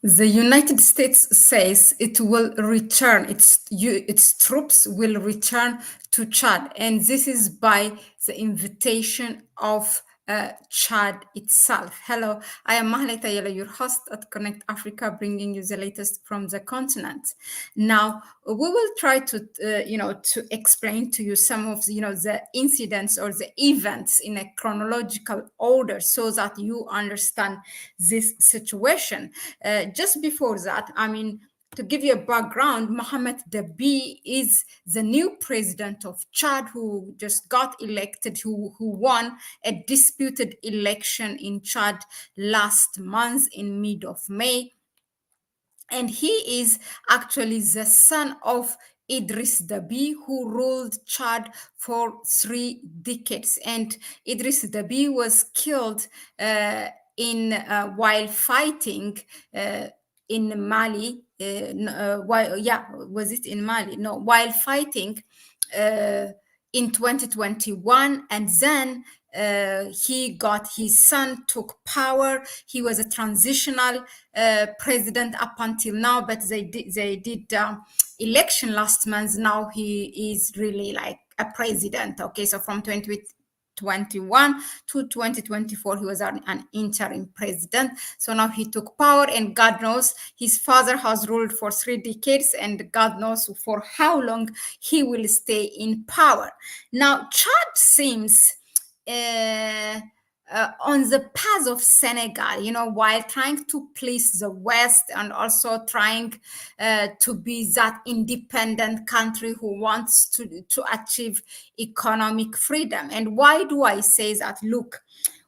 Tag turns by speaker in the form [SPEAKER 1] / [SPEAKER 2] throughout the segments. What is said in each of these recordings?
[SPEAKER 1] The United States says it will return, its troops will return to Chad, and this is by the invitation of Chad itself. Hello, I am Mahlet Ayele, your host at Connect Africa, bringing you the latest from the continent. Now, we will try to explain to you some of the incidents or the events in a chronological order, so that you understand this situation. Just before that, to give you a background, Mohamed Deby is the new president of Chad who just got elected, who won a disputed election in Chad last month in mid of May. And he is actually the son of Idris Deby, who ruled Chad for 3 decades. And Idris Deby was killed in while fighting in Mali. Was it in Mali? No, while fighting in 2021, and then he got his son took power. He was a transitional president up until now, but they did election last month. Now he is really like a president. Okay, so from 2021 to 2024 he was an interim president. So now he took power, and God knows his father has ruled for 3 decades, and God knows for how long he will stay in power. Now Chad seems on the path of Senegal, while trying to please the West and also trying to be that independent country who wants to achieve economic freedom. And why do I say that? Look,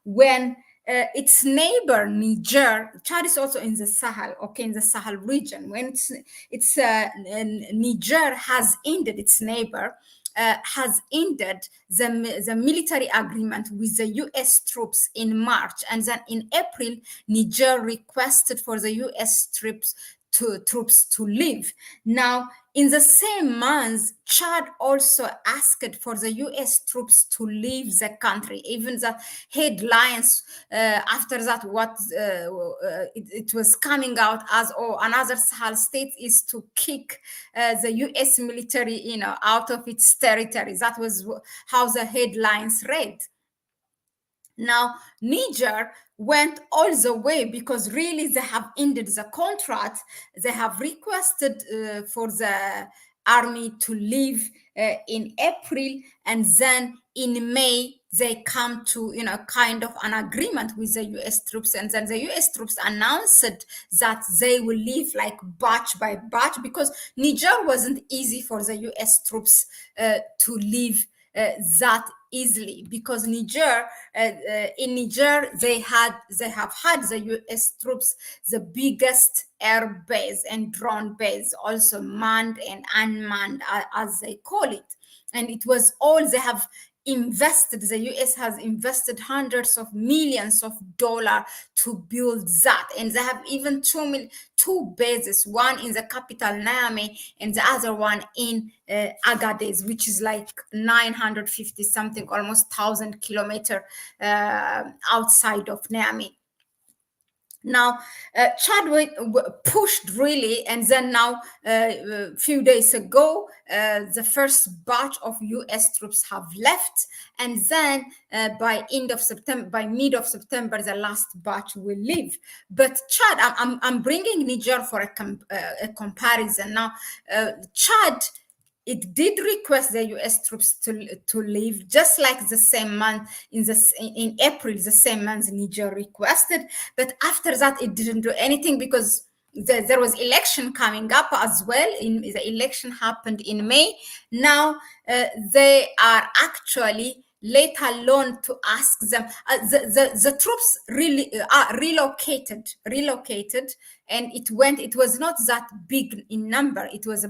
[SPEAKER 1] when its neighbor Niger, Chad is also in the Sahel, okay, in the Sahel region. When Niger has ended, its neighbor has ended the military agreement with the U.S. troops in March, and then in April, Niger requested for the U.S. troops to leave. Now, in the same month, Chad also asked for the U.S. troops to leave the country. Even the headlines after that, it was coming out as, oh, another Sahel state is to kick the U.S. military, out of its territory. That was how the headlines read. Now, Niger went all the way because really they have ended the contract. They have requested for the army to leave in April, and then in May they come to kind of an agreement with the U.S. troops, and then the U.S. troops announced that they will leave like batch by batch, because Niger wasn't easy for the U.S. troops to leave that easily, because in Niger they have had the U.S. troops the biggest air base and drone base, also manned and unmanned as they call it, and it was all they have invested. The US has invested hundreds of millions of dollars to build that, and they have even two bases, one in the capital Niamey and the other one in Agadez, which is like 950 something, almost 1,000 kilometers outside of Niamey. Now, Chad pushed really, and then now, a few days ago, the first batch of U.S. troops have left, and then by mid of September, the last batch will leave. But Chad, I'm bringing Niger for a comparison now. Chad, it did request the U.S. troops to leave, just like the same month in April, the same month Niger requested. But after that, it didn't do anything, because there was election coming up as well. The election happened in May. Now they are actually, let alone to ask them. The troops really are relocated, and it was not that big in number. It was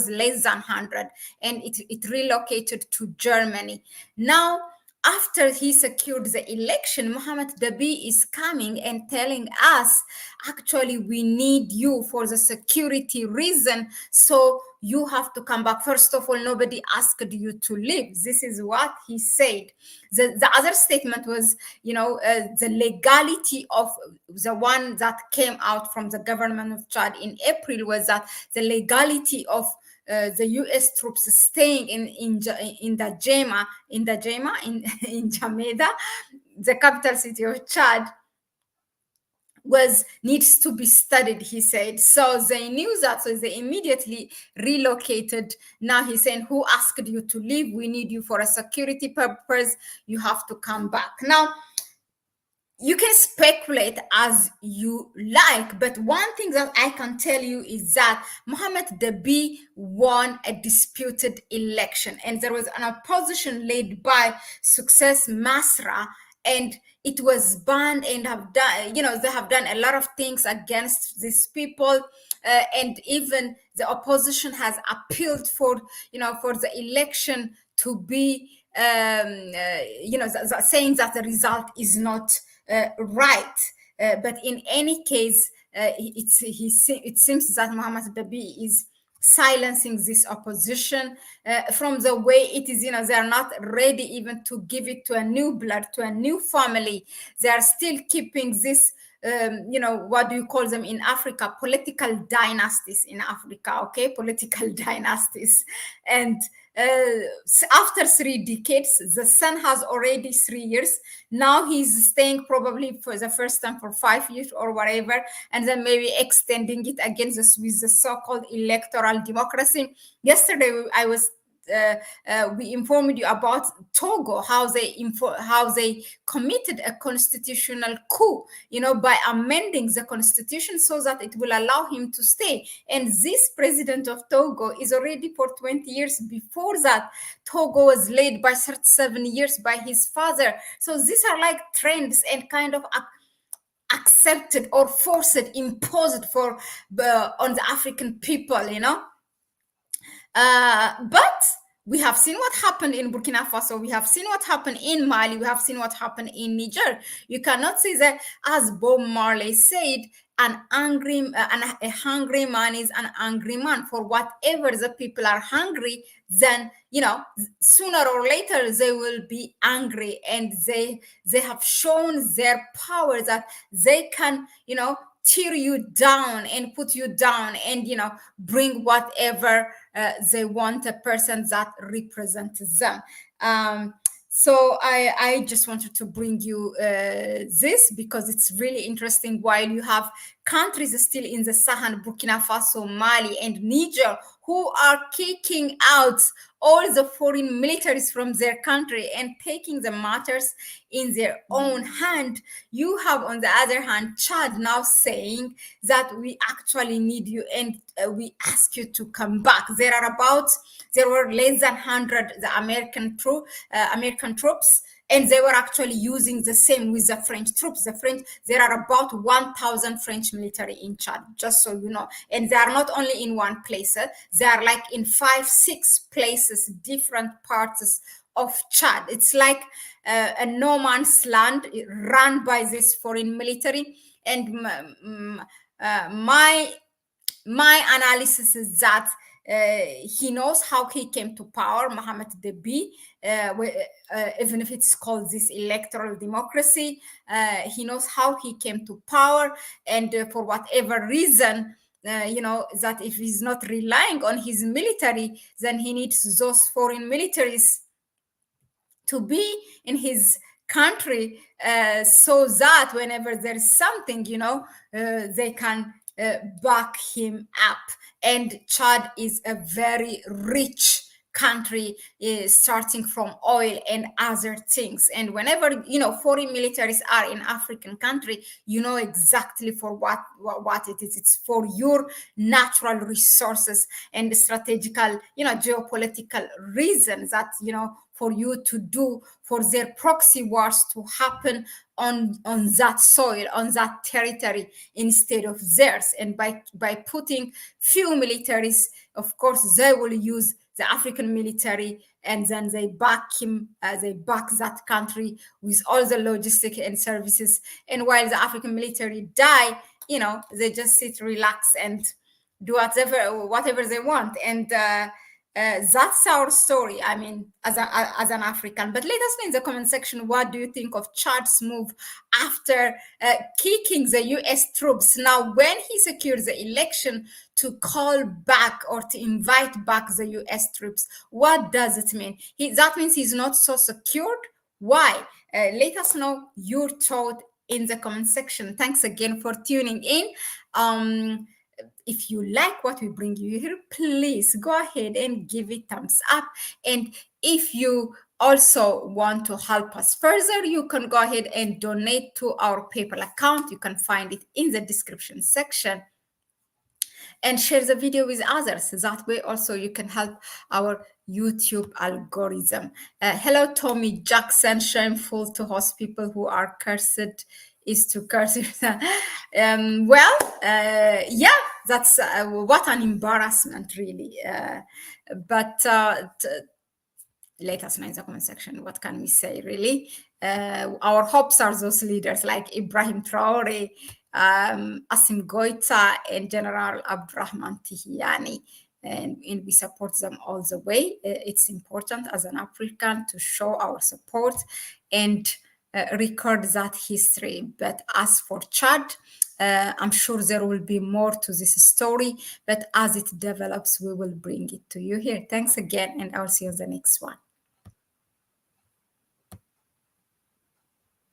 [SPEAKER 1] less than 100, and it relocated to Germany. Now, after he secured the election, Mohammed Deby is coming and telling us, actually, we need you for the security reason. So you have to come back. First of all, nobody asked you to leave. This is what he said. The other statement was, the legality of the one that came out from the government of Chad in April was that the legality of the U.S. troops staying in Jameda, in Jameda, the capital city of Chad, needs to be studied, he said. So they knew that, so they immediately relocated. Now he's saying, who asked you to leave? We need you for a security purpose. You have to come back. Now, you can speculate as you like, but one thing that I can tell you is that Mohammed Deby won a disputed election, and there was an opposition led by Success Masra, and it was banned, and they have done a lot of things against these people, and even the opposition has appealed for the election to be saying that the result is not right. But in any case, it seems that Mohammed Deby is silencing this opposition from the way it is. They are not ready even to give it to a new blood, to a new family. They are still keeping this what do you call them in Africa? Political dynasties in Africa, okay? Political dynasties. And after 3 decades, the son has already 3 years. Now he's staying probably for the first time for 5 years or whatever, and then maybe extending it again with the so-called electoral democracy. Yesterday, we informed you about Togo, how they committed a constitutional coup, by amending the constitution so that it will allow him to stay. And this president of Togo is already for 20 years. Before that, Togo was led by 37 years by his father. So these are like trends and kind of accepted or forced, imposed on the African people, but we have seen what happened in Burkina Faso. We have seen what happened in Mali. We have seen what happened in Niger. You cannot say that, as Bob Marley said, a hungry man is an angry man. For whatever the people are hungry, then sooner or later they will be angry, and they have shown their power that they can tear you down and put you down, and bring whatever they want, a person that represents them. So I just wanted to bring you this because it's really interesting. While you have countries still in the Sahel, Burkina Faso, Mali, and Niger, who are kicking out all the foreign militaries from their country and taking the matters in their own hand, you have, on the other hand, Chad now saying that we actually need you, and we ask you to come back. There were less than 100 the American troops, and they were actually using the same with the French troops. There are about 1,000 French military in Chad, just so you know. And they are not only in one place, they are like in 5-6 places, different parts of Chad. It's like a no man's land run by this foreign military. And my analysis is that he knows how he came to power, Mohammed Deby, even if it's called this electoral democracy. He knows how he came to power, and for whatever reason, that if he's not relying on his military, then he needs those foreign militaries to be in his country, so that whenever there's something, they can back him up. And Chad is a very rich country, starting from oil and other things. And whenever foreign militaries are in African country, exactly for what it is. It's for your natural resources and strategical, geopolitical reasons that for you to do, for their proxy wars to happen on that soil, on that territory, instead of theirs. And by putting few militaries, of course, they will use the African military, and then they back him, they back that country with all the logistic and services. And while the African military die, they just sit, relax, and do whatever they want. And that's our story. I mean, as an African. But let us know in the comment section, what do you think of Chad's move after kicking the U.S. troops? Now, when he secures the election, to call back or to invite back the U.S. troops, what does it mean? That means he's not so secured. Why? Let us know your thought in the comment section. Thanks again for tuning in. If you like what we bring you here, please go ahead and give it thumbs up. And if you also want to help us further, you can go ahead and donate to our PayPal account. You can find it in the description section. And share the video with others. That way also you can help our YouTube algorithm. Hello, Tommy Jackson. Shameful to host people who are cursed is to curse. Yeah, that's what an embarrassment, really. But let us know in the comment section. What can we say, really? Our hopes are those leaders like Ibrahim Traore, Asim Goita, and General Abdurrahman Tihiani. And we support them all the way. It's important as an African to show our support and record that history. But as for Chad, I'm sure there will be more to this story, but as it develops, we will bring it to you here. Thanks again, and I'll see you on the next one.